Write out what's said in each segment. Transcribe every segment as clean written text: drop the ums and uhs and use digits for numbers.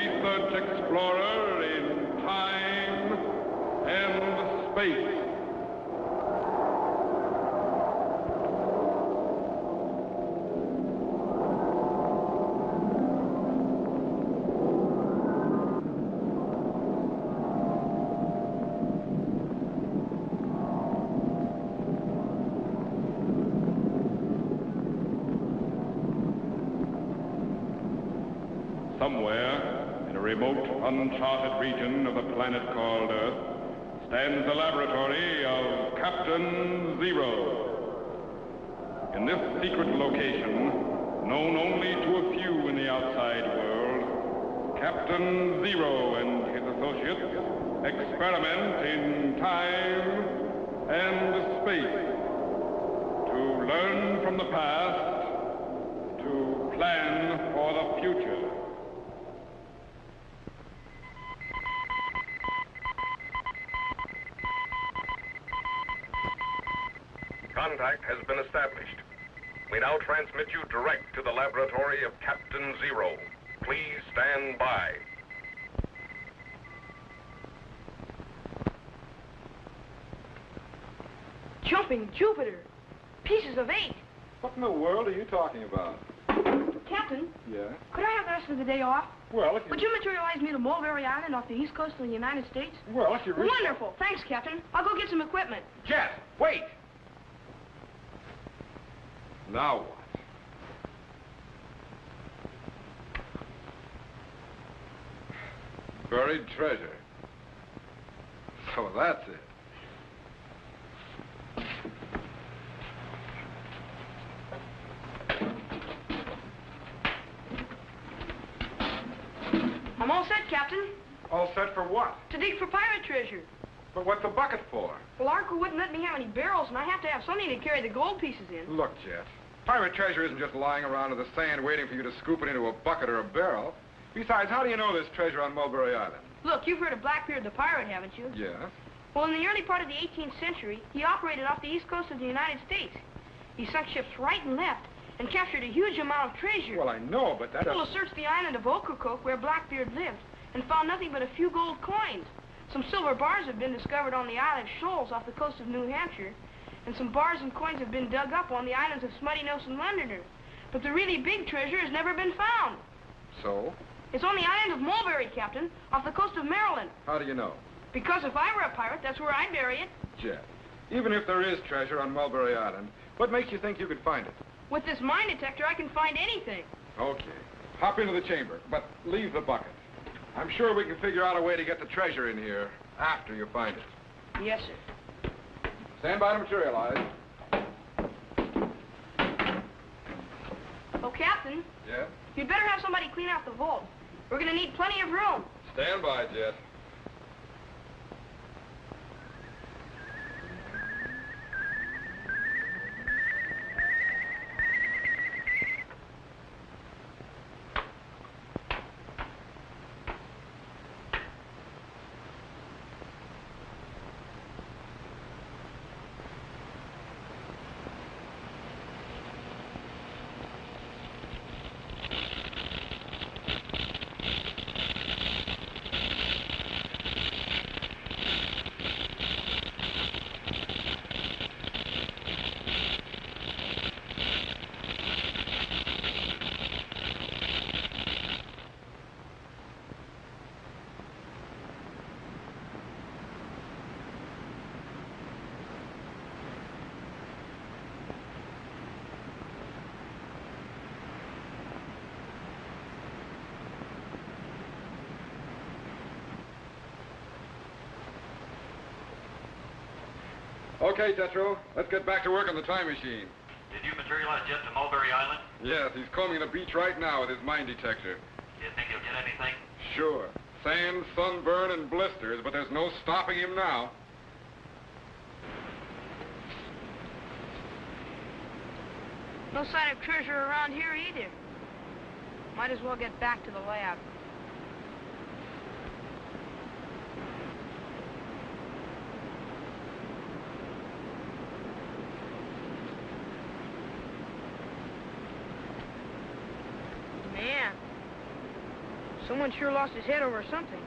research explorer in time and space. Somewhere, in a remote, uncharted region of the planet called Earth, stands the laboratory of Captain Zero. In this secret location, known only to a few in the outside world, Captain Zero and his associates experiment in time and space to learn from the past, to plan for the future. Contact has been established. We now transmit you direct to the laboratory of Captain Zero. Please stand by. Jumping Jupiter! Pieces of 8! What in the world are you talking about? Captain? Yeah? Could I have the rest of the day off? Well, if you... Would you materialize me to Mulberry Island off the east coast of the United States? Well, if you really... Wonderful! Thanks, Captain. I'll go get some equipment. Jet, wait! Now what? Buried treasure. So that's it. I'm all set, Captain. All set for what? To dig for pirate treasure. But what's the bucket for? Well, our crew wouldn't let me have any barrels, and I have to have something to carry the gold pieces in. Look, Jet, pirate treasure isn't just lying around in the sand waiting for you to scoop it into a bucket or a barrel. Besides, how do you know there's treasure on Mulberry Island? Look, you've heard of Blackbeard the pirate, haven't you? Yes. Well, in the early part of the 18th century, he operated off the east coast of the United States. He sunk ships right and left and captured a huge amount of treasure. Well, I know, but that... People searched the island of Ocracoke, where Blackbeard lived, and found nothing but a few gold coins. Some silver bars have been discovered on the Isle of Shoals off the coast of New Hampshire, and some bars and coins have been dug up on the islands of Smutty Nose and Londoner. But the really big treasure has never been found. So? It's on the island of Mulberry, Captain, off the coast of Maryland. How do you know? Because if I were a pirate, that's where I'd bury it. Jet, even if there is treasure on Mulberry Island, what makes you think you could find it? With this mine detector, I can find anything. Okay. Hop into the chamber, but leave the bucket. I'm sure we can figure out a way to get the treasure in here after you find it. Yes, sir. Stand by to materialize. Oh, Captain. Yeah? You'd better have somebody clean out the vault. We're going to need plenty of room. Stand by, Jet. Okay, Tetro, let's get back to work on the time machine. Did you materialize Jet to Mulberry Island? Yes, he's combing the beach right now with his mine detector. Do you think he'll get anything? Sure. Sand, sunburn, and blisters, but there's no stopping him now. No sign of treasure around here either. Might as well get back to the lab. Man, Someone sure lost his head over something.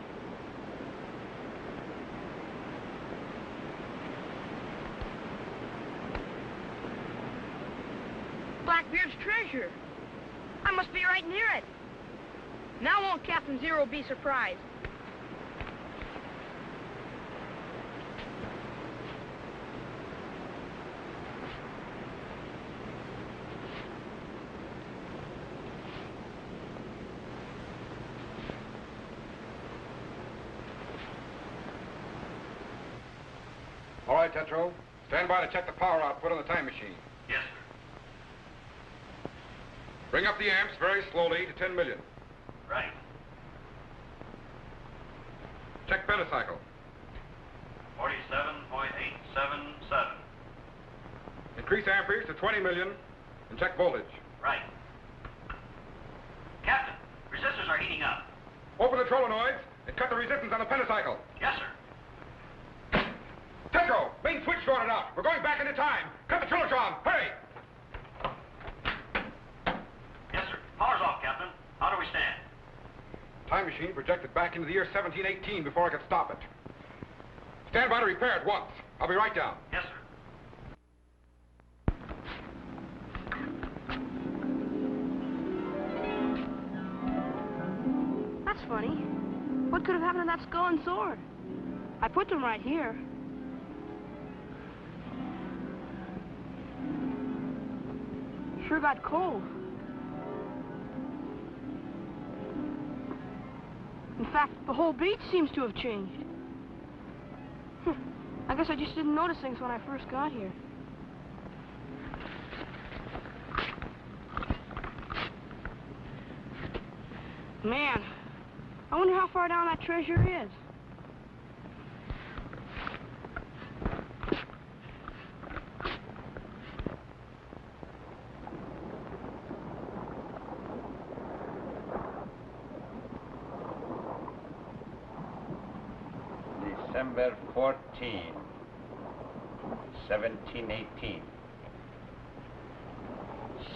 Blackbeard's treasure. I must be right near it. Now won't Captain Zero be surprised? All right, Tetro. Stand by to check the power output on the time machine. Yes, sir. Bring up the amps very slowly to 10 million. Right. Check pentacycle. 47.877. Increase amperage to 20 million and check voltage. Right. Captain, resistors are heating up. Open the solenoids and cut the resistance on the pentacycle. Yes, sir. Tetro, main switch shorted out. We're going back into time. Cut the trilotron. Hurry! Yes, sir. Power's off, Captain. How do we stand? Time machine projected back into the year 1718 before I could stop it. Stand by to repair it once. I'll be right down. Yes, sir. That's funny. What could have happened to that skull and sword? I put them right here. Sure got cold. In fact, the whole beach seems to have changed. I guess I just didn't notice things when I first got here. Man, I wonder how far down that treasure is. December 14, 1718.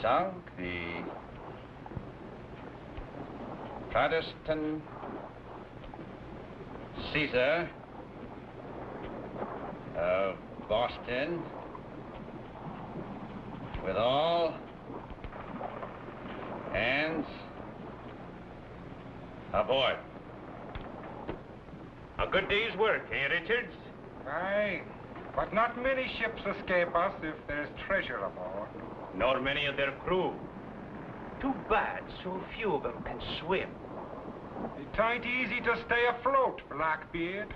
Sunk the Protestant Caesar of Boston with all hands aboard. A good day's work, eh, Richards? Aye, but not many ships escape us if there's treasure aboard. Nor many of their crew. Too bad so few of them can swim. It ain't easy to stay afloat, Blackbeard,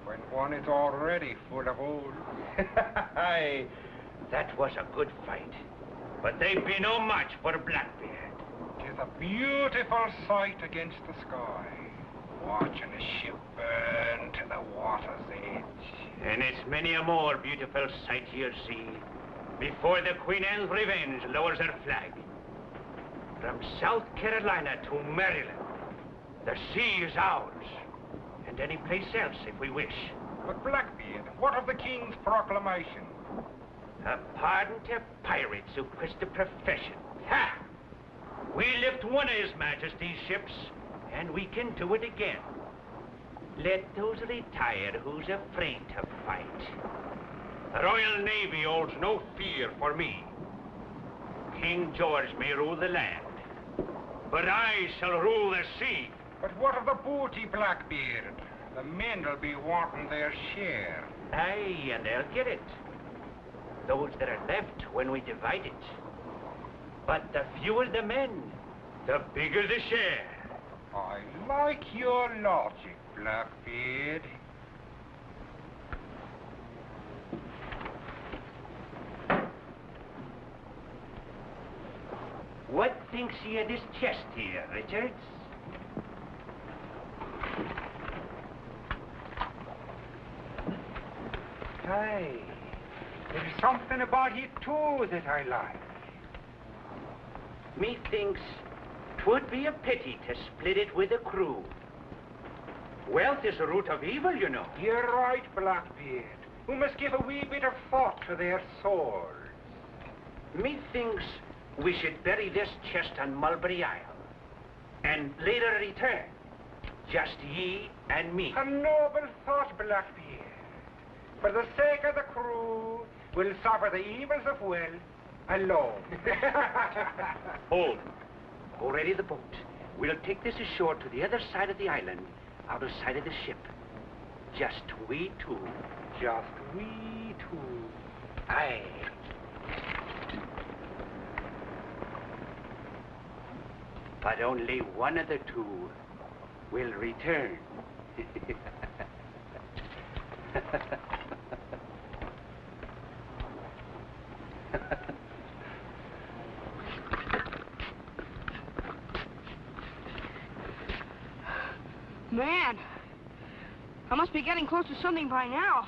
when one is already full of holes. Aye, that was a good fight. But they'd be no match for Blackbeard. Tis a beautiful sight against the sky, watching a ship burn to the water's edge. And it's many a more beautiful sight you'll see before the Queen Anne's Revenge lowers her flag. From South Carolina to Maryland, the sea is ours, and any place else if we wish. But Blackbeard, what of the King's proclamation? A pardon to pirates who quit the profession. Ha! We lift one of His Majesty's ships, and we can do it again. Let those retire who's afraid to fight. The Royal Navy holds no fear for me. King George may rule the land, but I shall rule the sea. But what of the booty, Blackbeard? The men'll be wanting their share. Aye, and they'll get it. Those that are left when we divide it. But the fewer the men, the bigger the share. I like your logic, Blackbeard. What thinks ye of this chest here, Richards? Aye, there's something about it too that I like. Methinks 'twould be a pity to split it with the crew. Wealth is the root of evil, you know. You're right, Blackbeard. We must give a wee bit of thought to their souls. Methinks we should bury this chest on Mulberry Island, and later return Just ye and me. A noble thought, Blackbeard. For the sake of the crew, we'll suffer the evils of will alone. Hold. Go ready the boat. We'll take this ashore to the other side of the island, out of sight of the ship. Just we two. Just we two. Aye. But only one of the two will return. Man, I must be getting close to something by now.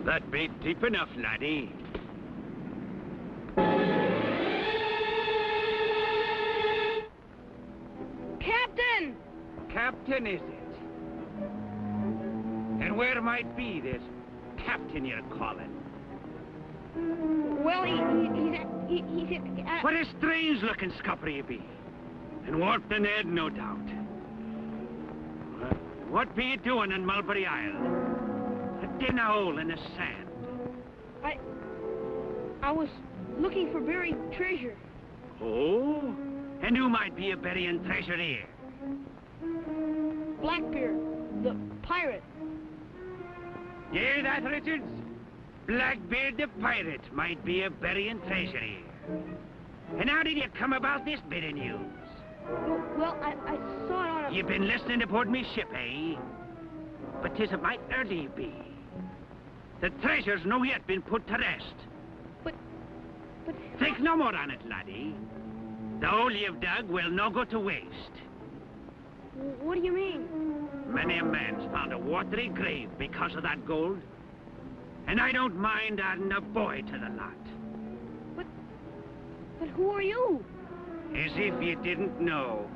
That be deep enough, laddie. Captain! Captain, is it? And where might be this captain you're calling? Well, he's What a strange-looking scupper you be. And warped in head, no doubt. What be you doing in Mulberry Island? A dinner hole in the sand. I was looking for buried treasure. Oh? And who might be a burying treasure here? Blackbeard, the pirate. You hear that, Richards? Blackbeard the pirate might be a burying treasure here. And how did you come about this bit of news? Well, I saw it on a... You've been listening aboard me ship, eh? But 'tis a mite early you be. The treasure's no yet been put to rest. But... Think no more on it, laddie. The hole you've dug will no go to waste. What do you mean? Many a man's found a watery grave because of that gold. And I don't mind adding a boy to the lot. But who are you? As if you didn't know.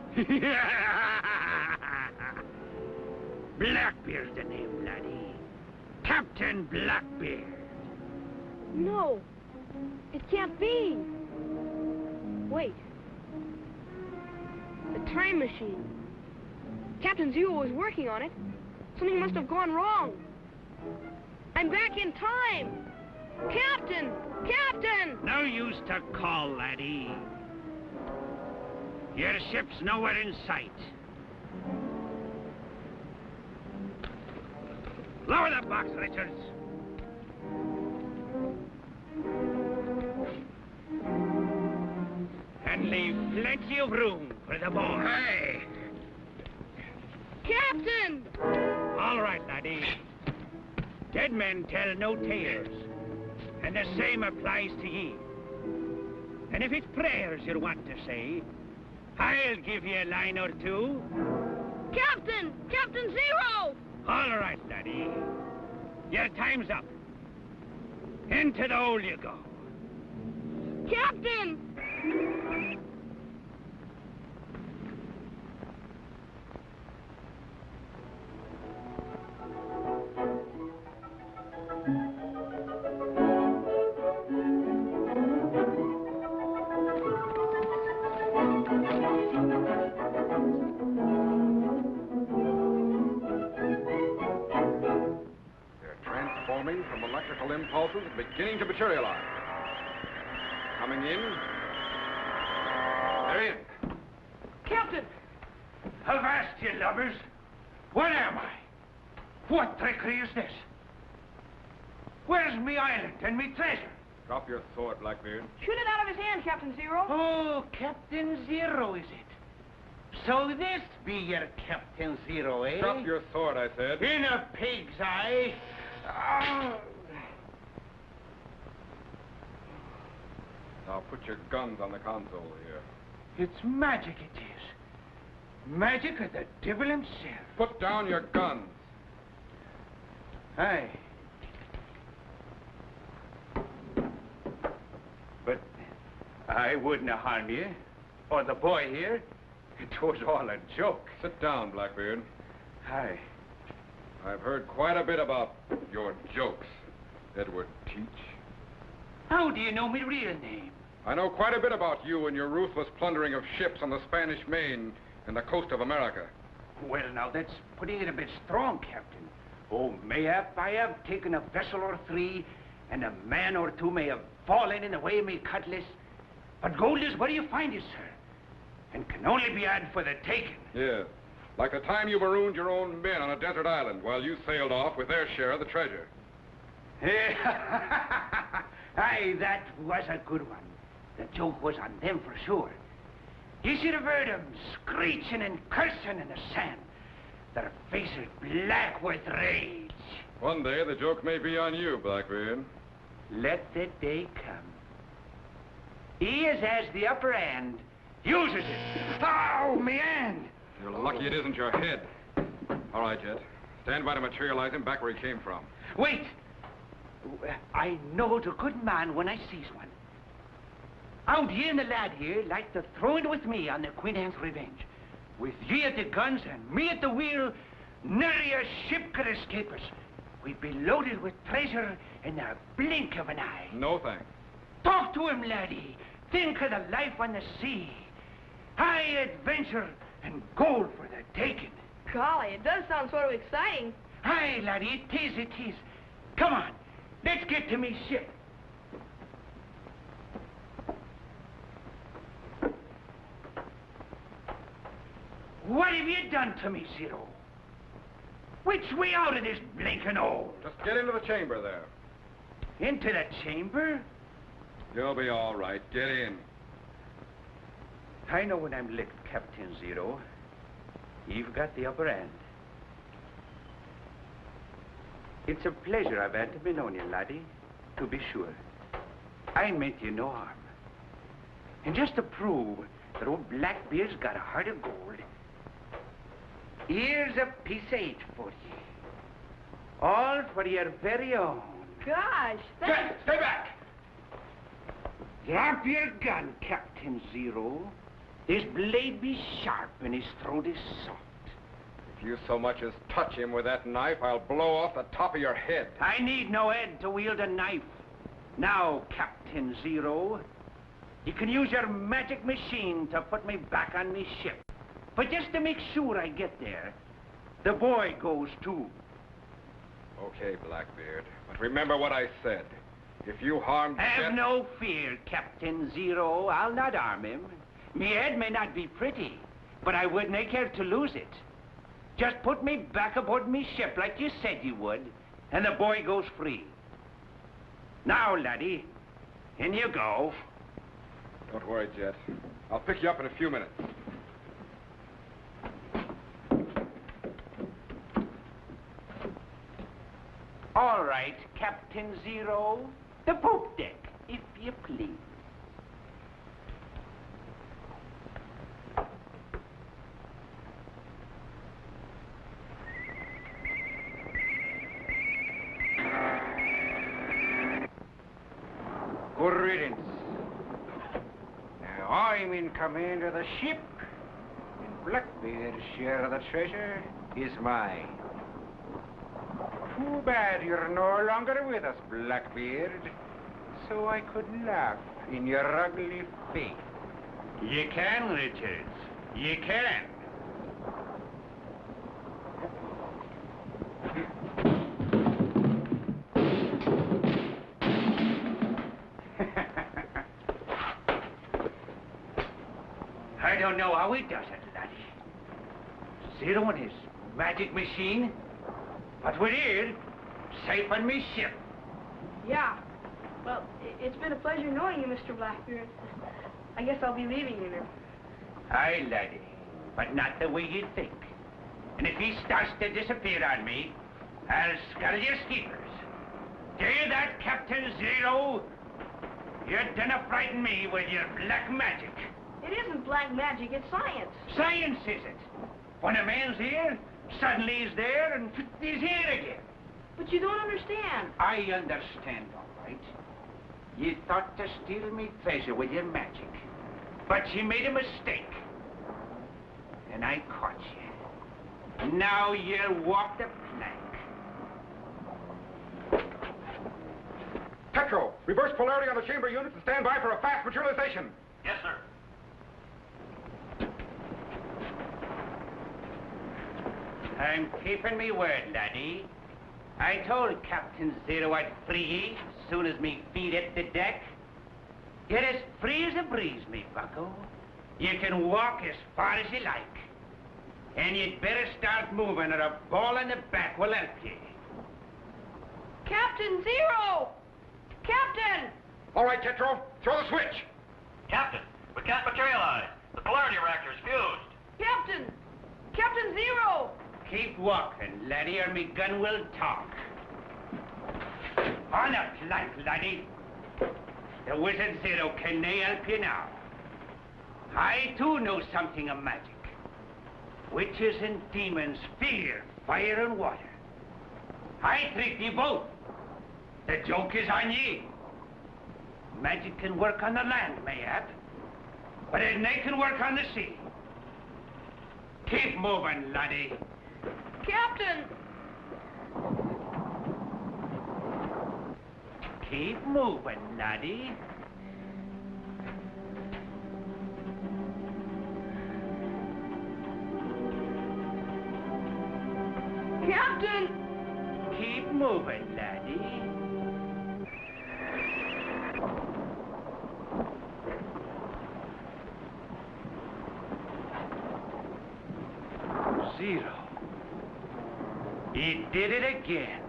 Blackbeard's the name, laddie. Captain Blackbeard. No, it can't be. Wait. The time machine. Captain Zero was working on it. Something must have gone wrong. I'm back in time. Captain! Captain! No use to call, laddie. Your ship's nowhere in sight. Lower the box, Richards. And leave plenty of room for the boy. Hey! Captain! All right, laddie. Dead men tell no tales. And the same applies to ye. And if it's prayers you want to say, I'll give you a line or two. Captain! Captain Zero! All right, laddie. Your time's up. Into the hole you go. Captain! From electrical impulses beginning to materialize. Coming in. They're in. Captain! Avast, you lubbers. What am I? What trickery is this? Where's me island and me treasure? Drop your sword, Blackbeard. Shoot it out of his hand, Captain Zero. Oh, Captain Zero, is it? So this be your Captain Zero, eh? Drop your sword, I said. In a pig's eye. Oh. Now put your guns on the console here. It's magic, it is. Magic of the devil himself. Put down your guns. Aye. But I wouldn't harm you, or the boy here. It was all a joke. Sit down, Blackbeard. Aye. I've heard quite a bit about your jokes, Edward Teach. How do you know my real name? I know quite a bit about you and your ruthless plundering of ships on the Spanish Main and the coast of America. Well, now, that's putting it a bit strong, Captain. Oh, mayhap I have taken a vessel or three, and a man or two may have fallen in the way of me cutlass. But gold is where you find it, sir, and can only be had for the taking. Yes. Like the time you marooned your own men on a desert island while you sailed off with their share of the treasure. Aye, that was a good one. The joke was on them for sure. You should have heard them screeching and cursing in the sand. Their faces black with rage. One day the joke may be on you, Blackbeard. Let the day come. He as has the upper hand uses it. Ow, me hand! You're lucky it isn't your head. All right, Jet. Stand by to materialize him back where he came from. Wait! I know the good man when I sees one. Out here and the lad here like to throw it with me on the Queen Anne's Revenge. With ye at the guns and me at the wheel, nary a ship could escape us. We'd be loaded with treasure in the blink of an eye. No thanks. Talk to him, laddie. Think of the life on the sea. High adventure and gold for the taking. Golly, it does sound sort of exciting. Aye, laddie, it is. Come on, let's get to me ship. What have you done to me, Zero? Which way out of this blinking hole? Just get into the chamber there. Into the chamber? You'll be all right. Get in. I know when I'm licked, Captain Zero. You've got the upper hand. It's a pleasure I've had to be known you, laddie, to be sure. I meant you no harm. And just to prove that old Blackbeard's got a heart of gold, here's a piece of eight for you. All for your very own. Gosh, thanks. Stay back! Drop your gun, Captain Zero. His blade be sharp and his throat is soft. If you so much as touch him with that knife, I'll blow off the top of your head. I need no head to wield a knife. Now, Captain Zero, you can use your magic machine to put me back on me ship. But just to make sure I get there, the boy goes too. Okay, Blackbeard. But remember what I said. If you harm Have Jet... no fear, Captain Zero. I'll not harm him. Me head may not be pretty, but I wouldn't care to lose it. Just put me back aboard me ship like you said you would, and the boy goes free. Now, laddie, in you go. Don't worry, Jet. I'll pick you up in a few minutes. All right, Captain Zero. The poop deck, if you please. Good riddance. Now, I'm in command of the ship, and Blackbeard's share of the treasure is mine. Too bad you're no longer with us, Blackbeard, so I could laugh in your ugly face. You can, Richards. You can. I don't know how he does it, laddie. Zero and his magic machine. But we're here, safe on me ship. Yeah. Well, it's been a pleasure knowing you, Mr. Blackbeard. I guess I'll be leaving you now. Aye, laddie, but not the way you think. And if he starts to disappear on me, I'll scuttle your skeepers. Do you hear that, Captain Zero? You didn't frighten me with your black magic. It isn't black magic, it's science. Science is it? When a man's here, suddenly he's there, and he's here again. But you don't understand. I understand, all right. You thought to steal me treasure with your magic. But you made a mistake. And I caught you. Now you'll walk the plank. Tetro, reverse polarity on the chamber units and stand by for a fast materialization. Yes, sir. I'm keeping me word, laddie. I told Captain Zero I'd free ye as soon as me feet hit the deck. You're as free as a breeze, me bucko. You can walk as far as you like. And you'd better start moving or a ball in the back will help you. Captain Zero! Captain! All right, Tetro, throw the switch. Captain, we can't materialize. The polarity reactor's fused. Captain! Captain Zero! Keep walking, laddie, or me gun will talk. On a plank, laddie. The Wizard Zero can help you now. I, too, know something of magic. Witches and demons fear fire and water. I trick ye both. The joke is on ye. Magic can work on the land, mayhap, but it nay can work on the sea. Keep moving, laddie. Captain! Keep moving, laddie. Captain! Keep moving, laddie. Zero. He did it again.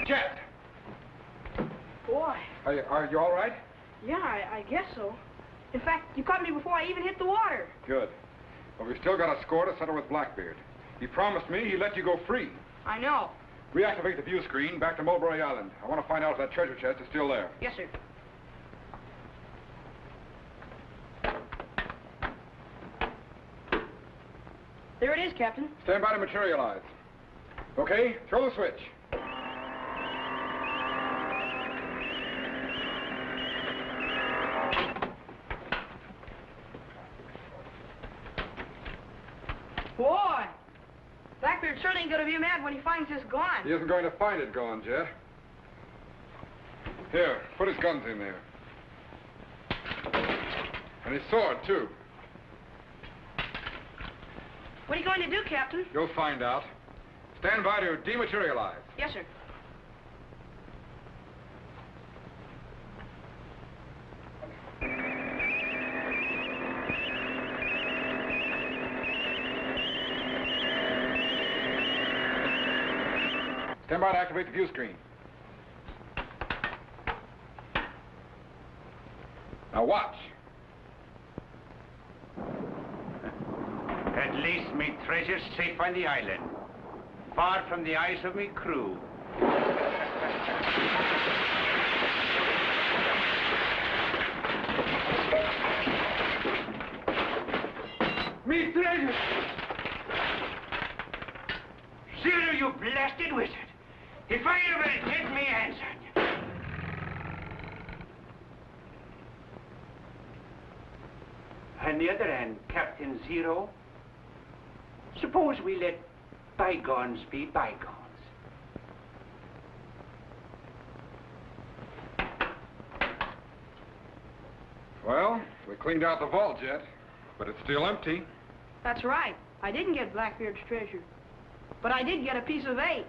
Jet! Boy. Are you all right? Yeah, I guess so. In fact, you caught me before I even hit the water. Good. But we've still got a score to settle with Blackbeard. He promised me he'd let you go free. I know. Reactivate the view screen back to Mulberry Island. I want to find out if that treasure chest is still there. Yes, sir. There it is, Captain. Stand by to materialize. Okay, throw the switch. Boy! Blackbeard certainly ain't gonna be mad when he finds this gone. He isn't going to find it gone, Jet. Here, put his guns in there. And his sword, too. What are you going to do, Captain? You'll find out. Stand by to dematerialize. Yes, sir. Stand by to activate the view screen. Now watch. At least me treasure's safe on the island, far from the eyes of me crew. Me treasure! Zero, you blasted wizard! If I ever get me hands on you! On the other hand, Captain Zero, suppose we let bygones be bygones. Well, we cleaned out the vault, Jet, but it's still empty. That's right. I didn't get Blackbeard's treasure. But I did get a piece of 8.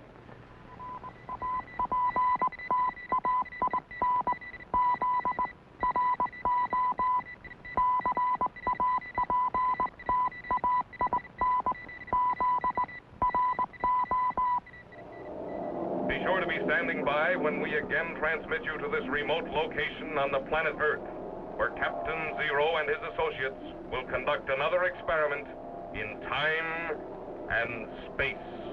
Be sure to be standing by when we again transmit you to this remote location on the planet Earth, where Captain Zero and his associates will conduct another experiment in time and space.